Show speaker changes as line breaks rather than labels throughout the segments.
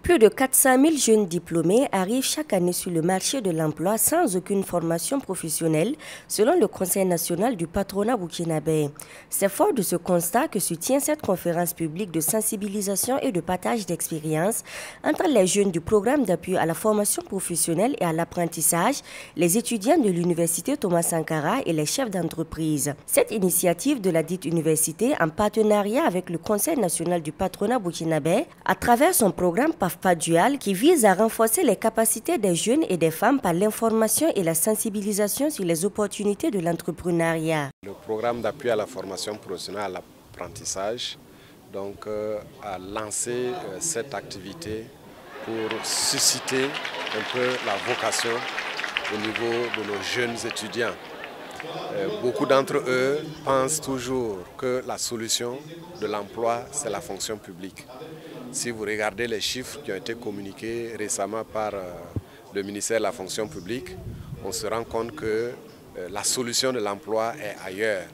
Plus de 400 000 jeunes diplômés arrivent chaque année sur le marché de l'emploi sans aucune formation professionnelle, selon le Conseil national du patronat burkinabé. C'est fort de ce constat que se tient cette conférence publique de sensibilisation et de partage d'expériences entre les jeunes du programme d'appui à la formation professionnelle et à l'apprentissage, les étudiants de l'université Thomas Sankara et les chefs d'entreprise. Cette initiative de la dite université, en partenariat avec le Conseil national du patronat burkinabé, à travers son programme PAFPA-Dual qui vise à renforcer les capacités des jeunes et des femmes par l'information et la sensibilisation sur les opportunités de l'entrepreneuriat.
Le programme d'appui à la formation professionnelle à l'apprentissage a lancé cette activité pour susciter un peu la vocation au niveau de nos jeunes étudiants. Beaucoup d'entre eux pensent toujours que la solution de l'emploi, c'est la fonction publique. Si vous regardez les chiffres qui ont été communiqués récemment par le ministère de la fonction publique, on se rend compte que la solution de l'emploi est ailleurs.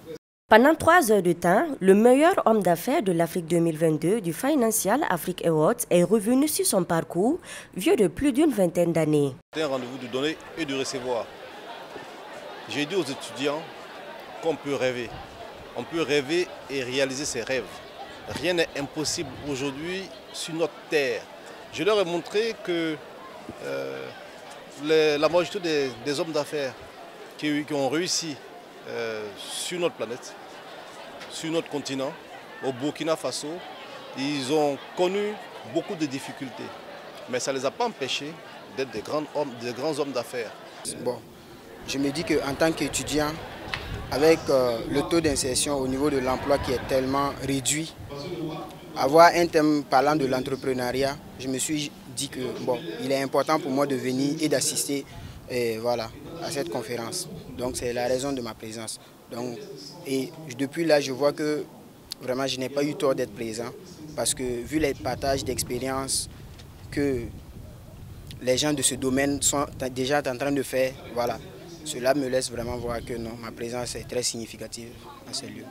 Pendant 3 heures de temps, le meilleur homme d'affaires de l'Afrique 2022 du Financial Africa Awards est revenu sur son parcours, vieux de plus d'une vingtaine d'années.
C'est un rendez-vous de donner et de recevoir. J'ai dit aux étudiants qu'on peut rêver. On peut rêver et réaliser ses rêves. Rien n'est impossible aujourd'hui sur notre terre. Je leur ai montré que la majorité des hommes d'affaires qui ont réussi sur notre planète, sur notre continent, au Burkina Faso, ils ont connu beaucoup de difficultés. Mais ça ne les a pas empêchés d'être des grands hommes d'affaires.
Bon, je me dis qu'en tant qu'étudiant, avec le taux d'insertion au niveau de l'emploi qui est tellement réduit, avoir un thème parlant de l'entrepreneuriat, je me suis dit que il est important pour moi de venir et d'assister à cette conférence. Donc c'est la raison de ma présence. Et depuis là, je vois que vraiment je n'ai pas eu tort d'être présent parce que vu les partages d'expériences que les gens de ce domaine sont déjà en train de faire, cela me laisse vraiment voir que non, ma présence est très significative dans ce lieu.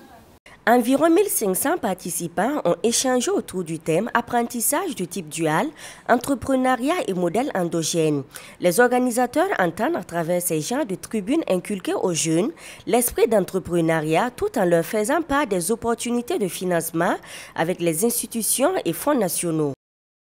Environ 1500 participants ont échangé autour du thème apprentissage de type dual, entrepreneuriat et modèle endogène. Les organisateurs entendent à travers ces genres de tribunes inculquer aux jeunes l'esprit d'entrepreneuriat tout en leur faisant part des opportunités de financement avec les institutions et fonds nationaux.